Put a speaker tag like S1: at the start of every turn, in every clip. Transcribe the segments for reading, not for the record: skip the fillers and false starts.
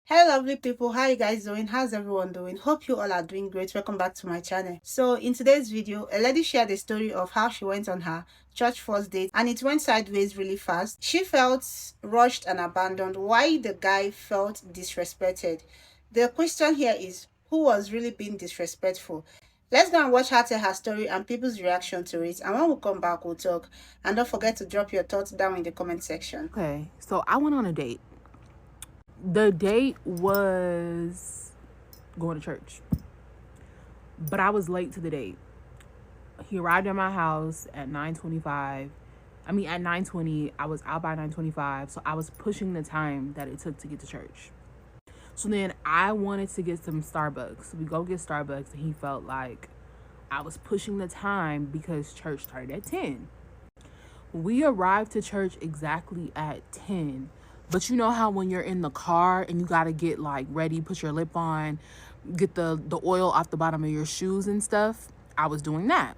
S1: Hey lovely people, how you guys doing? How's everyone doing? Hope you all are doing great. Welcome back to my channel. So in today's video, a lady shared a story of how she went on her church first date and it went sideways really fast. She felt rushed and abandoned. Why the guy felt disrespected? The question here is, who was really being disrespectful? Let's go and watch her tell her story and people's reaction to it. And when we come back, we'll talk. And don't forget to drop your thoughts down in the comment section.
S2: Okay, so I went on a date. The date was going to church, but I was late to the date. He arrived at my house at 9:25. At 9:20. I was out by 9:25, so I was pushing the time that it took to get to church. So then I wanted to get some Starbucks. We go get Starbucks, and he felt like I was pushing the time because church started at 10. We arrived to church exactly at 10. But you know how when you're in the car and you got to get like ready, put your lip on, get the oil off the bottom of your shoes and stuff? I was doing that.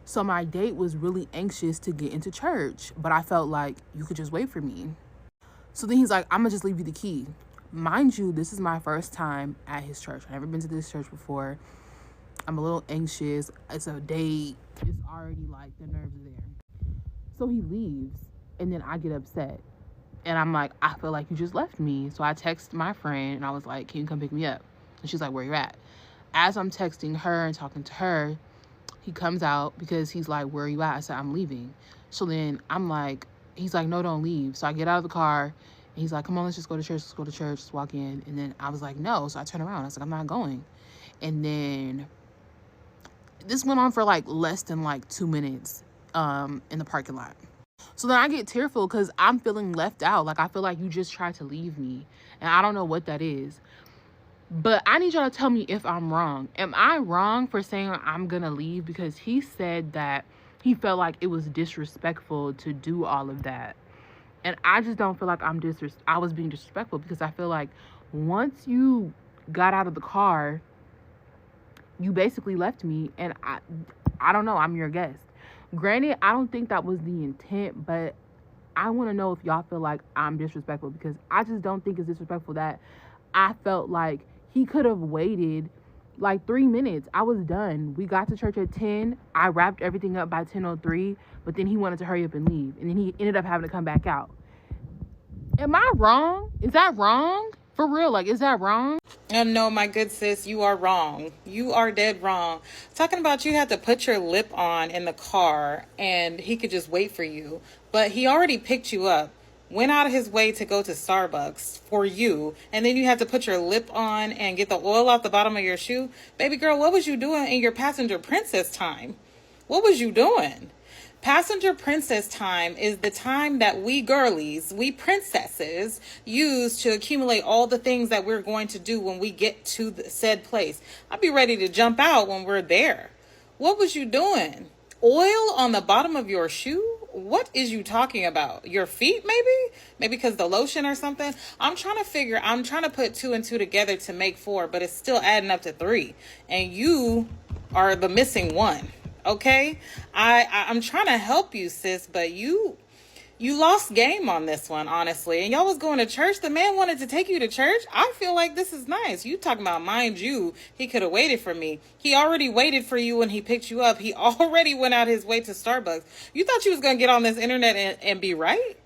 S2: So my date was really anxious to get into church, but I felt like you could just wait for me. So then he's like, I'm going to just leave you the key. Mind you, this is my first time at his church. I've never been to this church before. I'm a little anxious. It's a date. It's already like the nerves are there. So he leaves, and then I get upset. And I'm like, I feel like you just left me. So I text my friend, and I was like, can you come pick me up? And she's like, where you at? As I'm texting her and talking to her, he comes out because he's like, where are you at? I said, I'm leaving. So then I'm like, he's like, no, don't leave. So I get out of the car, and he's like, come on, let's just go to church. Let's go to church. Let's walk in. And then I was like, no. So I turn around. I was like, I'm not going. And then this went on for like less than like 2 minutes in the parking lot. So then I get tearful because I'm feeling left out. Like, I feel like you just tried to leave me. And I don't know what that is. But I need y'all to tell me if I'm wrong. Am I wrong for saying I'm going to leave? Because he said that he felt like it was disrespectful to do all of that. And I just don't feel like I was being disrespectful, because I feel like once you got out of the car, you basically left me. And I don't know. I'm your guest. Granted, I don't think that was the intent, but I want to know if y'all feel like I'm disrespectful, because I just don't think it's disrespectful that I felt like he could have waited like 3 minutes. I was done. We got to church at 10. I wrapped everything up by 10:03, but then he wanted to hurry up and leave. And then he ended up having to come back out. Am I wrong? Is that wrong? For real, like, is that wrong?
S3: No, my good sis, you are wrong. You are dead wrong. Talking about you had to put your lip on in the car and he could just wait for you. But he already picked you up, went out of his way to go to Starbucks for you, and then you had to put your lip on and get the oil off the bottom of your shoe. Baby girl, what was you doing in your passenger princess time? What was you doing? Passenger princess time is the time that we girlies, we princesses, use to accumulate all the things that we're going to do when we get to the said place. I'll be ready to jump out when we're there. What was you doing? Oil on the bottom of your shoe? What is you talking about? Your feet, maybe? Maybe because the lotion or something? I'm trying to put two and two together to make four, but it's still adding up to three. And you are the missing one. Okay, I'm trying to help you, sis, but you lost game on this one, honestly. And y'all was going to church. The man wanted to take you to church. I feel like this is nice. You talking about, mind you, he could have waited for me. He already waited for you when he picked you up. He already went out his way to Starbucks. You thought you was going to get on this internet and be right?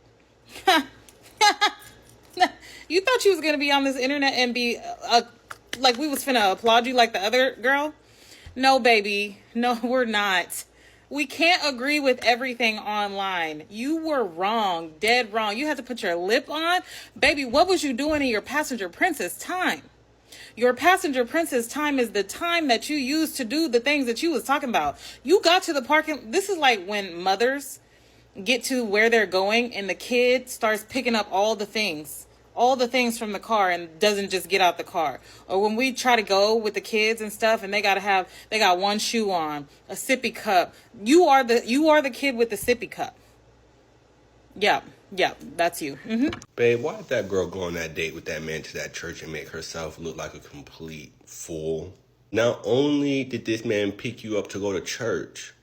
S3: You thought you was going to be on this internet and be like we was finna applaud you like the other girl? No, baby. No, we're not. We can't agree with everything online. You were wrong, dead wrong. You had to put your lip on. Baby, what was you doing in your passenger princess time? Your passenger princess time is the time that you use to do the things that you was talking about. You got to the parking. This is like when mothers get to where they're going and the kid starts picking up all the things from the car and doesn't just get out the car. Or when we try to go with the kids and stuff and they got one shoe on, a sippy cup. You are the kid with the sippy cup. Yeah, that's you.
S4: Babe, why did that girl go on that date with that man to that church and make herself look like a complete fool? Not only did this man pick you up to go to church,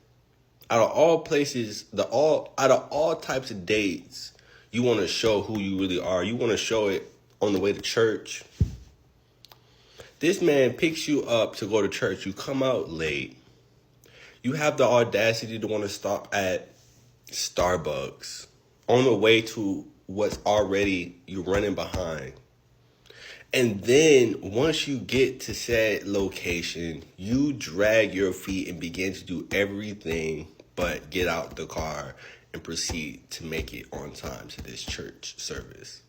S4: out of all places, out of all types of dates, you want to show who you really are. You want to show it on the way to church. This man picks you up to go to church. You come out late. You have the audacity to want to stop at Starbucks on the way to what's already you're running behind. And then once you get to said location, you drag your feet and begin to do everything but get out the car and proceed to make it on time to this church service.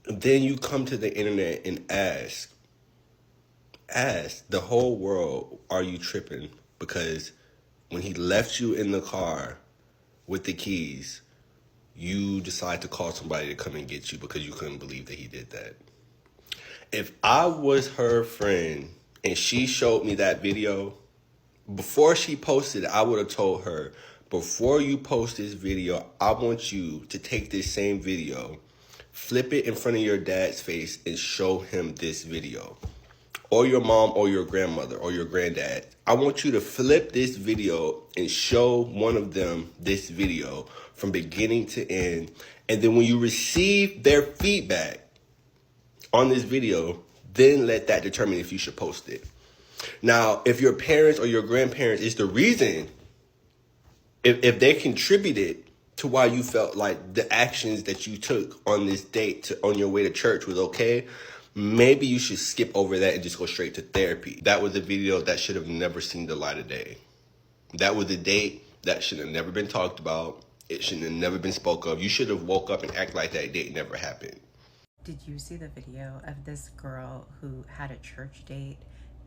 S4: Then you come to the internet and ask the whole world, are you tripping? Because when he left you in the car with the keys, you decide to call somebody to come and get you because you couldn't believe that he did that. If I was her friend and she showed me that video, before she posted it, I would have told her, before you post this video, I want you to take this same video, flip it in front of your dad's face and show him this video. Or your mom or your grandmother or your granddad. I want you to flip this video and show one of them this video from beginning to end. And then when you receive their feedback on this video, then let that determine if you should post it. Now, if your parents or your grandparents is the reason, if they contributed to why you felt like the actions that you took on this date on your way to church was okay, maybe you should skip over that and just go straight to therapy. That was a video that should have never seen the light of day. That was a date that should have never been talked about. It should have never been spoke of. You should have woke up and act like that date never happened.
S5: Did you see the video of this girl who had a church date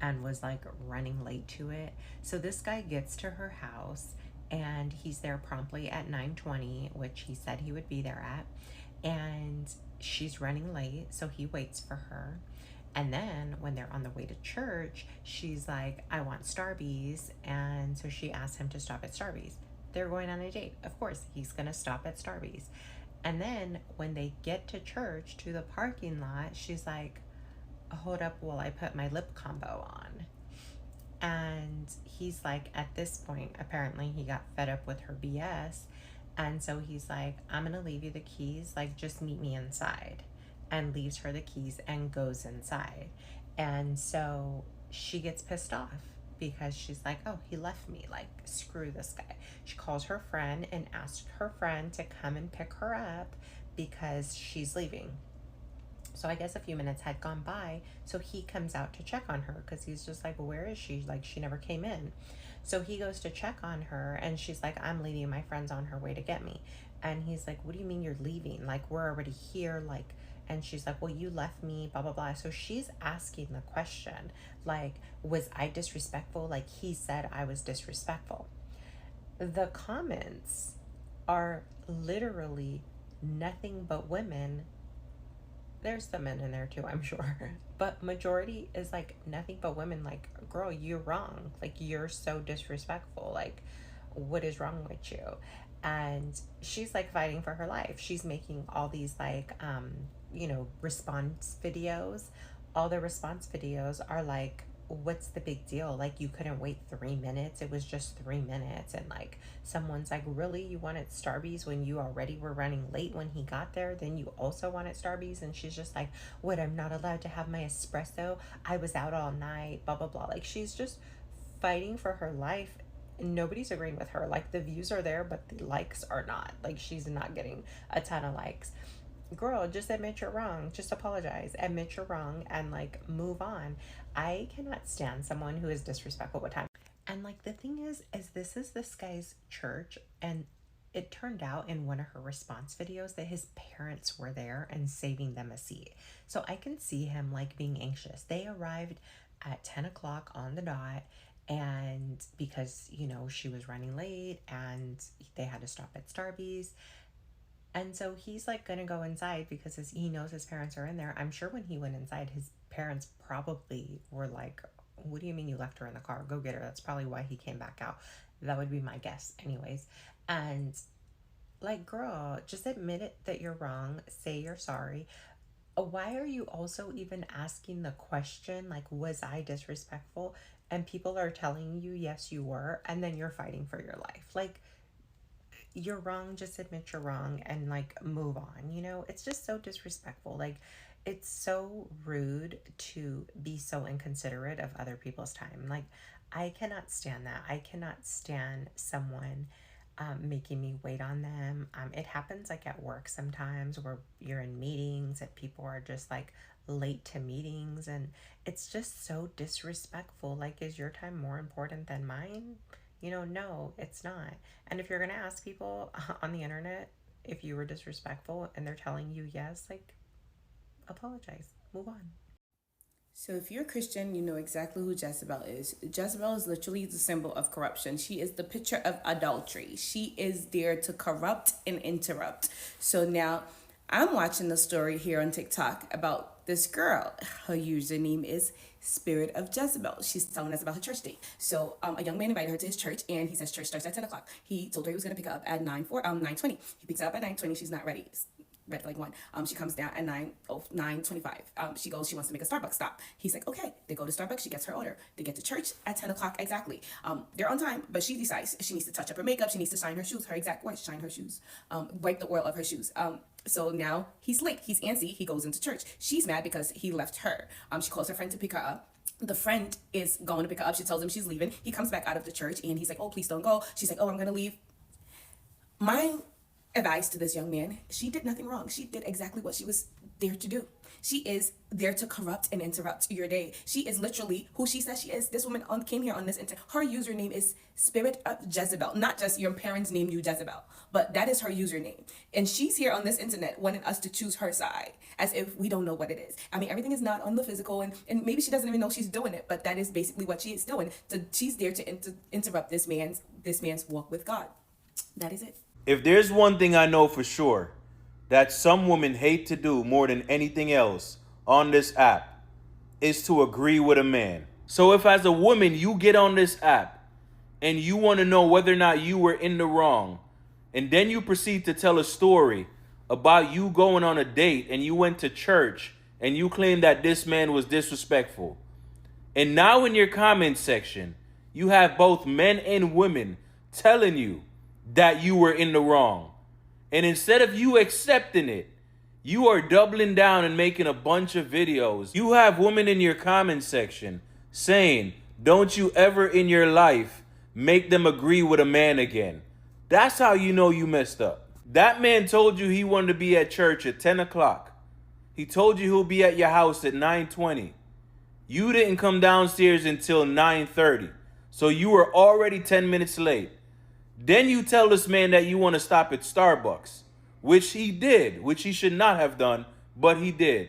S5: and was like running late to it? So this guy gets to her house and he's there promptly at 9:20, which he said he would be there at. And she's running late, so he waits for her. And then when they're on the way to church, she's like, I want Starbucks. And so she asks him to stop at Starbucks. They're going on a date. Of course, he's going to stop at Starbucks. And then when they get to church, to the parking lot, she's like, hold up while I put my lip combo on. And he's like, at this point, apparently he got fed up with her BS. And so he's like, I'm going to leave you the keys. Like, just meet me inside. And leaves her the keys and goes inside. And so she gets pissed off because she's like, oh, he left me. Like, screw this guy. She calls her friend and asks her friend to come and pick her up because she's leaving. So I guess a few minutes had gone by. So he comes out to check on her because he's just like, well, where is she? Like, she never came in. So he goes to check on her and she's like, I'm leaving. My friend's on her way to get me. And he's like, what do you mean you're leaving? Like, we're already here. Like, and she's like, well, you left me, blah, blah, blah. So she's asking the question, like, was I disrespectful? Like, he said I was disrespectful. The comments are literally nothing but women. There's some men in there too, I'm sure. But majority is like nothing but women. Like, girl, you're wrong. Like, you're so disrespectful. Like, what is wrong with you? And she's like fighting for her life. She's making all these like, response videos. All the response videos are like, what's the big deal? Like, you couldn't wait 3 minutes. It was just 3 minutes. And like, someone's like, really? You wanted Starbucks when you already were running late when he got there? Then you also wanted Starbucks? And she's just like, what? I'm not allowed to have my espresso? I was out all night, blah, blah, blah. Like, she's just fighting for her life. Nobody's agreeing with her. Like, the views are there, but the likes are not. Like, she's not getting a ton of likes. Girl, just admit you're wrong. Just apologize. Admit you're wrong and like move on. I cannot stand someone who is disrespectful with time. And like, the thing is this is this guy's church, and it turned out in one of her response videos that his parents were there and saving them a seat. So I can see him like being anxious. They arrived at 10 o'clock on the dot, and because, she was running late and they had to stop at Starbucks. And so he's like gonna go inside because he knows his parents are in there. I'm sure when he went inside, his parents probably were like, what do you mean you left her in the car? Go get her. That's probably why he came back out. That would be my guess anyways. And like, girl, just admit it that you're wrong. Say you're sorry. Why are you also even asking the question, like, was I disrespectful? And people are telling you, yes, you were. And then you're fighting for your life. Like, you're wrong. Just admit you're wrong and like move on. It's just so disrespectful. Like, It's so rude to be so inconsiderate of other people's time. Like, I cannot stand that. I cannot stand someone making me wait on them. It happens like at work sometimes where you're in meetings and people are just like late to meetings, and it's just so disrespectful. Like, is your time more important than mine? No, it's not. And if you're going to ask people on the internet if you were disrespectful and they're telling you yes, like, apologize, move on.
S6: So if you're a Christian, you know exactly who Jezebel is. Jezebel is literally the symbol of corruption. She is the picture of adultery. She is there to corrupt and interrupt. So now I'm watching the story here on TikTok about this girl. Her username is Spirit of Jezebel. She's telling us about her church date. So a young man invited her to his church, and he says church starts at 10 o'clock. He told her he was going to pick her up at 9:20. He picks her up at 9:20. She's not ready. Red flag one. She comes down at 9:25. She goes, she wants to make a Starbucks stop. He's like, okay. They go to Starbucks. She gets her order. They get to church at 10 o'clock exactly. They're on time, but she decides she needs to touch up her makeup. She needs to shine her shoes. Her exact words, shine her shoes. Wipe the oil of her shoes. So now he's late. He's antsy. He goes into church. She's mad because he left her. She calls her friend to pick her up. The friend is going to pick her up. She tells him she's leaving. He comes back out of the church and he's like, oh, please don't go. She's like, oh, I'm going to leave. My advice to this young man, she did nothing wrong. She did exactly what she was there to do. She is there to corrupt and interrupt your day. She is literally who she says she is. This woman came here on this internet. Her username is Spirit of Jezebel. Not just your parents named you Jezebel, but that is her username. And she's here on this internet wanting us to choose her side as if we don't know what it is. I mean, everything is not on the physical, and maybe she doesn't even know she's doing it, but that is basically what she is doing. She's there to interrupt this man's walk with God. That is it.
S7: If there's one thing I know for sure that some women hate to do more than anything else on this app, is to agree with a man. So if as a woman you get on this app and you want to know whether or not you were in the wrong, and then you proceed to tell a story about you going on a date and you went to church and you claim that this man was disrespectful, and now in your comment section you have both men and women telling you that you were in the wrong, and instead of you accepting it, you are doubling down and making a bunch of videos. You have women in your comment section saying, don't you ever in your life make them agree with a man again. That's how you know you messed up. That man told you he wanted to be at church at 10 o'clock. He told you he'll be at your house at 9:20. You didn't come downstairs until 9:30. So you were already 10 minutes late. Then you tell this man that you want to stop at Starbucks, which he did, which he should not have done, but he did.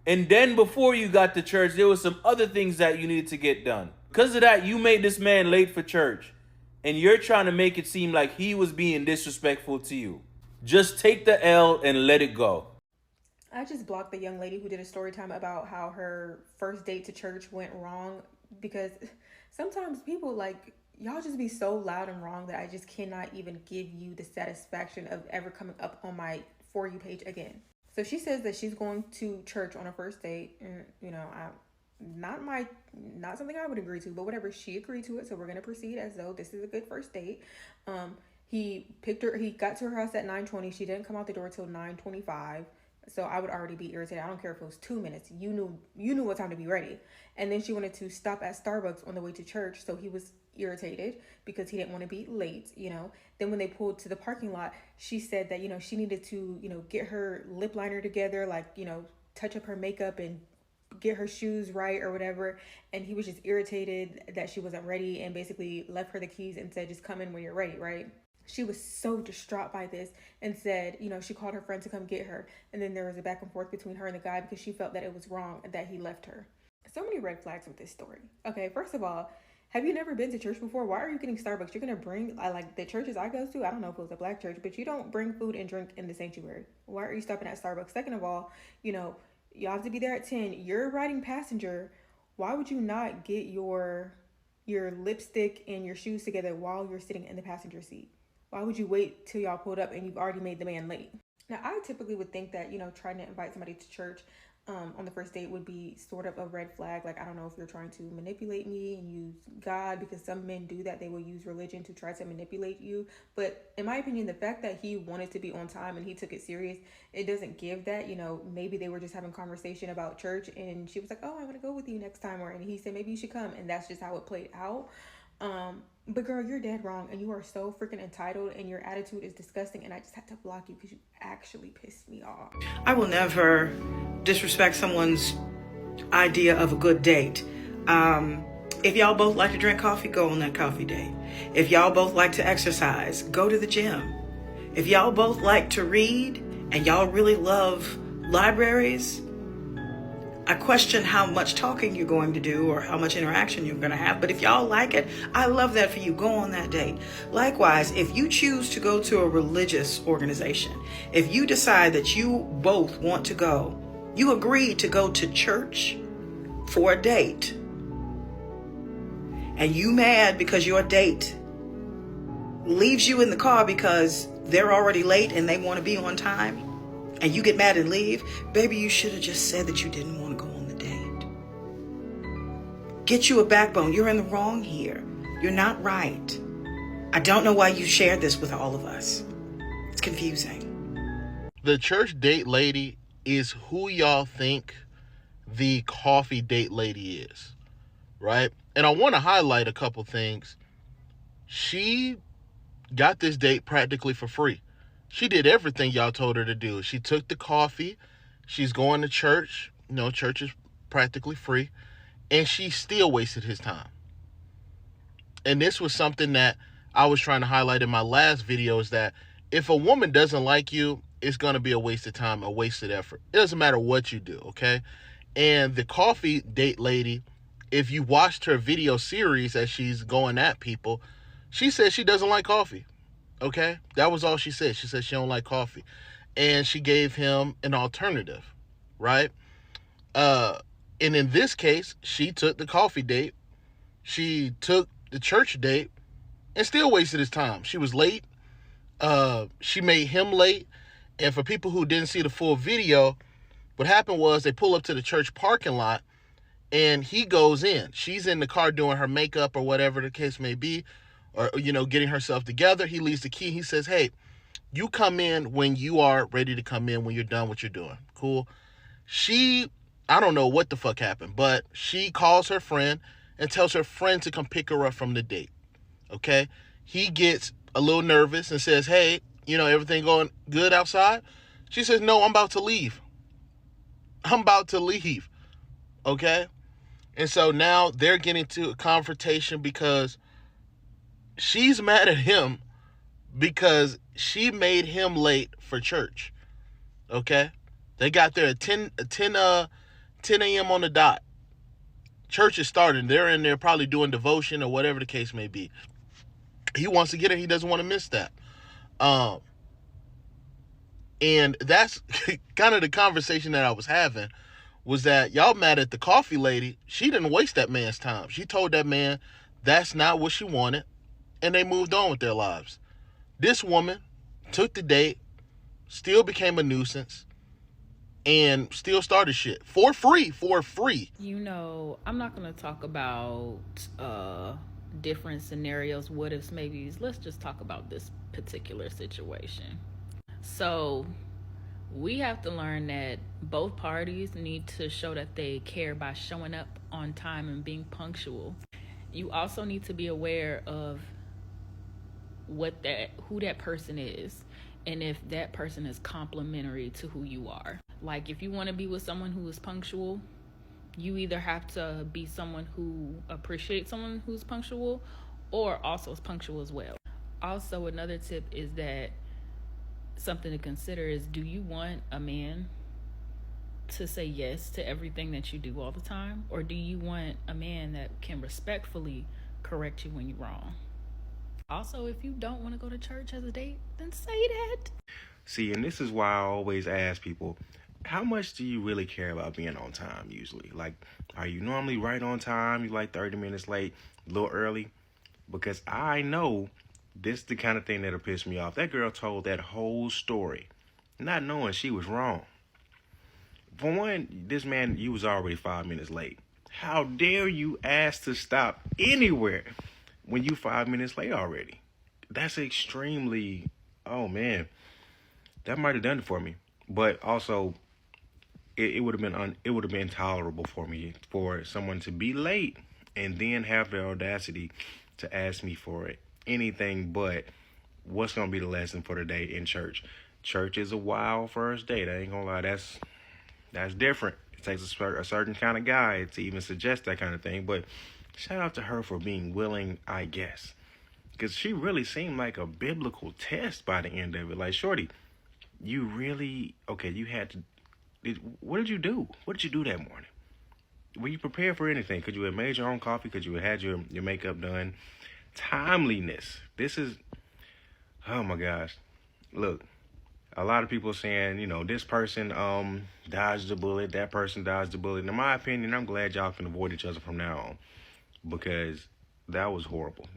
S7: And then before you got to church, there were some other things that you needed to get done. Because of that, you made this man late for church, and you're trying to make it seem like he was being disrespectful to you. Just take the L and let it go.
S2: I just blocked the young lady who did a story time about how her first date to church went wrong, because sometimes people y'all just be so loud and wrong that I just cannot even give you the satisfaction of ever coming up on my For You page again. So she says that she's going to church on a first date, and not something I would agree to, but whatever, she agreed to it, so we're gonna proceed as though this is a good first date. He got to her house at 9:20. She didn't come out the door till 9:25. So I would already be irritated. I don't care if it was 2 minutes. You knew what time to be ready. And then she wanted to stop at Starbucks on the way to church. So he was irritated because he didn't want to be late, Then when they pulled to the parking lot, she said that, she needed to, get her lip liner together, touch up her makeup and get her shoes right or whatever. And he was just irritated that she wasn't ready and basically left her the keys and said, just come in when you're ready, right? She was so distraught by this and said, she called her friend to come get her. And then there was a back and forth between her and the guy because she felt that it was wrong that he left her. So many red flags with this story. Okay, first of all, have you never been to church before? Why are you getting Starbucks? You're going to bring, the churches I go to, I don't know if it was a black church, but you don't bring food and drink in the sanctuary. Why are you stopping at Starbucks? Second of all, you have to be there at 10. You're riding passenger. Why would you not get your lipstick and your shoes together while you're sitting in the passenger seat? Why would you wait till y'all pulled up and you've already made the man late? Now, I typically would think that, trying to invite somebody to church, on the first date would be sort of a red flag. Like, I don't know if you're trying to manipulate me and use God, because some men do that. They will use religion to try to manipulate you. But in my opinion, the fact that he wanted to be on time and he took it serious, it doesn't give that. You know, maybe they were just having conversation about church and she was like, oh, I want to go with you next time. And he said, maybe you should come. And that's just how it played out. But girl, you're dead wrong, and you are so freaking entitled, and your attitude is disgusting, and I just had to block you because you actually pissed me off.
S8: I will never disrespect someone's idea of a good date. If y'all both like to drink coffee, go on that coffee date. If y'all both like to exercise, go to the gym. If y'all both like to read and y'all really love libraries, I question how much talking you're going to do or how much interaction you're going to have. But if y'all like it, I love that for you. Go on that date. Likewise, if you choose to go to a religious organization, if you decide that you both want to go, you agree to go to church for a date, and you mad because your date leaves you in the car because they're already late and they want to be on time, and you get mad and leave, baby, you should have just said that you didn't want to go on the date. Get you a backbone. You're in the wrong here. You're not right. I don't know why you shared this with all of us. It's confusing.
S9: The church date lady is who y'all think the coffee date lady is, right? And I want to highlight a couple things. She got this date practically for free. She did everything y'all told her to do. She took the coffee. She's going to church. You know, church is practically free. And she still wasted his time. And this was something that I was trying to highlight in my last video, is that if a woman doesn't like you, it's going to be a waste of time, a wasted effort. It doesn't matter what you do, okay? And the coffee date lady, if you watched her video series as she's going at people, she said she doesn't like coffee. Okay, that was all she said. She said she don't like coffee, and she gave him an alternative, right? And in this case, she took the coffee date, she took the church date, and still wasted his time. She was late. She made him late, and for people who didn't see the full video, what happened was they pull up to the church parking lot, and he goes in. She's in the car doing her makeup or whatever the case may be, or, you know, getting herself together. He leaves the key. He says, hey, you come in when you are ready to come in, when you're done what you're doing. Cool. I don't know what the fuck happened, but she calls her friend and tells her friend to come pick her up from the date. Okay. He gets a little nervous and says, hey, you know, everything going good outside? She says, no, I'm about to leave. Okay. And so now they're getting to a confrontation because she's mad at him because she made him late for church. Okay? They got there at 10 a.m. on the dot. Church is starting. They're in there probably doing devotion or whatever the case may be. He wants to get it. He doesn't want to miss that. And that's kind of the conversation that I was having, was that y'all mad at the coffee lady. She didn't waste that man's time. She told that man that's not what she wanted, and they moved on with their lives. This woman took the date, still became a nuisance, and still started shit for free.
S10: You know, I'm not going to talk about different scenarios, what ifs, maybes. Let's just talk about this particular situation. So we have to learn that both parties need to show that they care by showing up on time and being punctual. You also need to be aware of who that person is, and if that person is complementary to who you are. Like, if you want to be with someone who is punctual, you either have to be someone who appreciates someone who's punctual or also is punctual as well. Also, another tip is that something to consider is, do you want a man to say yes to everything that you do all the time, or do you want a man that can respectfully correct you when you're wrong? Also, if you don't want to go to church as a date, then say that.
S11: See, and this is why I always ask people, how much do you really care about being on time usually? Like, are you normally right on time? You like 30 minutes late, a little early? Because I know this is the kind of thing that'll piss me off. That girl told that whole story, not knowing she was wrong. For one, this man, you was already 5 minutes late. How dare you ask to stop anywhere when you 5 minutes late already? That's extremely, oh man, that might have done it for me. But also, it would have been it would have been tolerable for me for someone to be late and then have the audacity to ask me for anything but what's gonna be the lesson for the day in church. Church is a wild first date. I ain't gonna lie, that's different. It takes a certain kind of guy to even suggest that kind of thing. But shout out to her for being willing, I guess, because she really seemed like a biblical test by the end of it. Like, shorty, you really you had to. What did you do? What did you do that morning? Were you prepared for anything? Could you have made your own coffee? Could you have had your makeup done? Timeliness. This is, oh my gosh. Look, a lot of people saying, this person dodged the bullet, that person dodged the bullet. In my opinion, I'm glad y'all can avoid each other from now on, because that was horrible.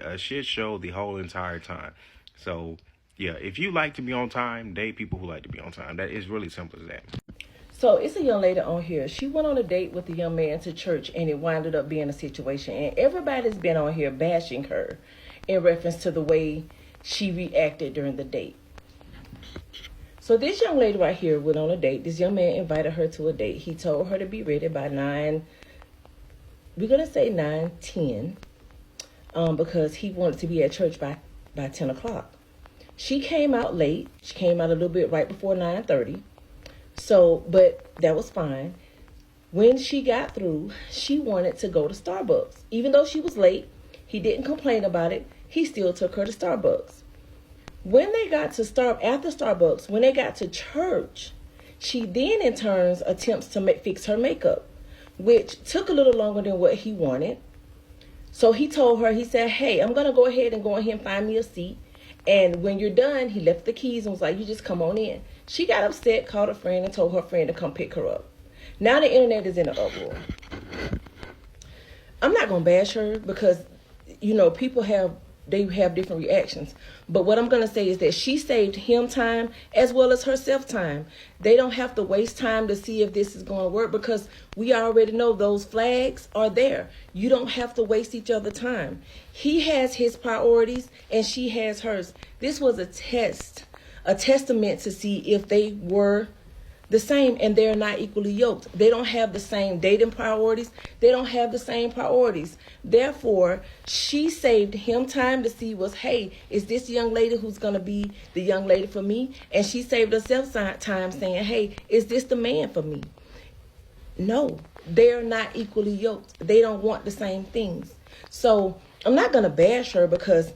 S11: A shit show the whole entire time. So, yeah, if you like to be on time, date people who like to be on time. That is really simple as that.
S12: So it's a young lady on here. She went on a date with a young man to church, and it wound up being a situation. And everybody's been on here bashing her in reference to the way she reacted during the date. So this young lady right here went on a date. This young man invited her to a date. He told her to be ready by 9, we're going to say 9:10, because he wanted to be at church by 10 o'clock. She came out late. She came out a little bit right before 9:30. So, but that was fine. When she got through, she wanted to go to Starbucks. Even though she was late, he didn't complain about it. He still took her to Starbucks. When they got to after Starbucks, when they got to church, she then in turns attempts to fix her makeup, which took a little longer than what he wanted. So he told her, he said, hey, I'm going to go ahead and find me a seat. And when you're done, he left the keys and was like, you just come on in. She got upset, called a friend, and told her friend to come pick her up. Now the internet is in an uproar. I'm not going to bash her because, people have different reactions. But what I'm going to say is that she saved him time as well as herself time. They don't have to waste time to see if this is going to work, because we already know those flags are there. You don't have to waste each other time. He has his priorities and she has hers. This was a testament to see if they were the same, and they're not equally yoked. They don't have the same dating priorities. They don't have the same priorities. Therefore, she saved him time to see hey, is this young lady who's going to be the young lady for me? And she saved herself time saying, hey, is this the man for me? No, they're not equally yoked. They don't want the same things. So I'm not going to bash her because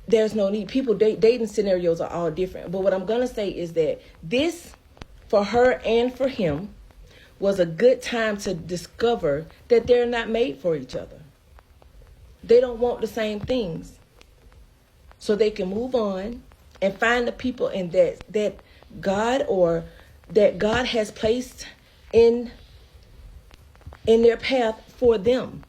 S12: there's no need. People dating scenarios are all different. But what I'm going to say is that this, for her and for him, was a good time to discover that they're not made for each other. They don't want the same things. So they can move on and find the people in that God has placed in their path for them.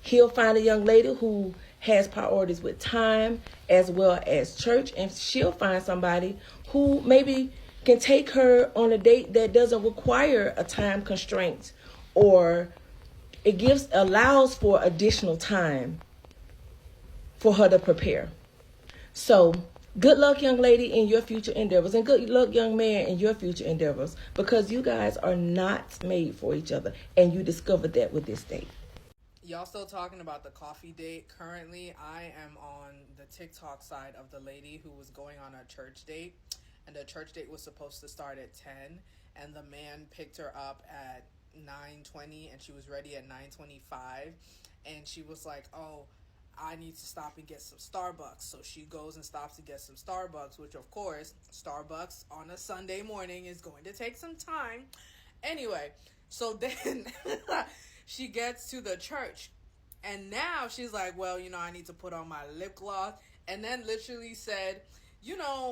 S12: He'll find a young lady who has priorities with time as well as church, and she'll find somebody who maybe can take her on a date that doesn't require a time constraint, or it allows for additional time for her to prepare. So good luck, young lady, in your future endeavors, and good luck, young man, in your future endeavors, because you guys are not made for each other, and you discovered that with this date.
S13: Y'all still talking about the coffee date. Currently, I am on the TikTok side of the lady who was going on a church date, and the church date was supposed to start at 10, and the man picked her up at 9:20, and she was ready at 9:25, and she was like, oh, I need to stop and get some Starbucks. So she goes and stops to get some Starbucks, which of course, Starbucks on a Sunday morning is going to take some time. Anyway, so then she gets to the church, and now she's like, well, I need to put on my lip gloss, and then literally said,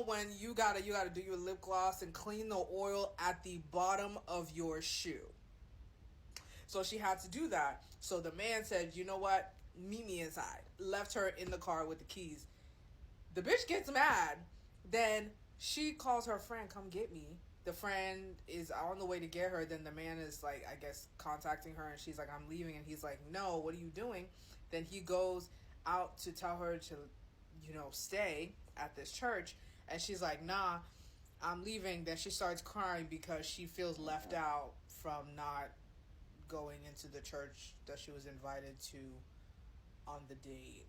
S13: when you gotta do your lip gloss and clean the oil at the bottom of your shoe. So she had to do that. So the man said, you know what? Meet me inside. Left her in the car with the keys. The bitch gets mad. Then she calls her friend, come get me. the friend is on the way to get her. Then the man is like, I guess, contacting her, and she's like, I'm leaving. And he's like, no, what are you doing? Then he goes out to tell her to, stay at this church. And she's like, nah, I'm leaving. Then she starts crying because she feels left out from not going into the church that she was invited to on the date.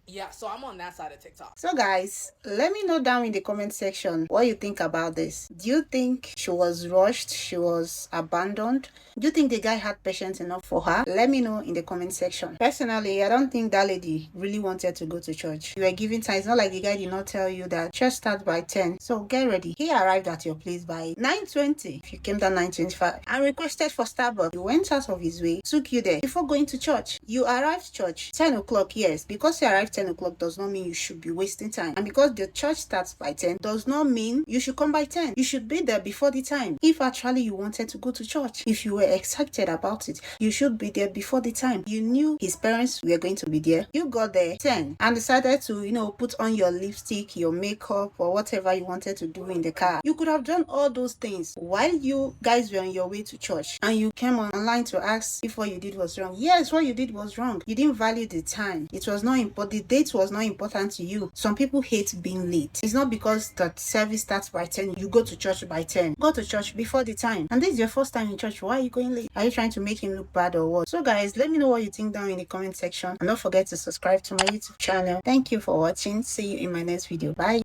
S13: Yeah, so I'm on that side of TikTok.
S1: So guys, let me know down in the comment section what you think about this. Do you think she was rushed? She was abandoned? Do you think the guy had patience enough for her? Let me know in the comment section. Personally, I don't think that lady really wanted to go to church. You were given time. It's not like the guy did not tell you that church starts by 10. So get ready. He arrived at your place by 9:20. If you came down 9:25 and requested for Starbucks, he went out of his way, took you there before going to church. You arrived church 10 o'clock, yes. Because you arrived 10 o'clock does not mean you should be wasting time. And because the church starts by 10 does not mean you should come by 10. You should be there before the time. If actually you wanted to go to church, if you were excited about it, you should be there before the time. You knew his parents were going to be there. You got there 10 and decided to, put on your lipstick, your makeup, or whatever you wanted to do in the car. You could have done all those things while you guys were on your way to church, and you came online to ask if what you did was wrong. Yes, what you did was wrong. You didn't value the time. It was not important. The date was not important to you. Some people hate being late. It's not because the service starts by 10, you go to church by 10. Go to church before the time. And this is your first time in church. Why are you going late? Are you trying to make him look bad or what? So guys, let me know what you think down in the comment section. And don't forget to subscribe to my YouTube channel. Thank you for watching. See you in my next video. Bye.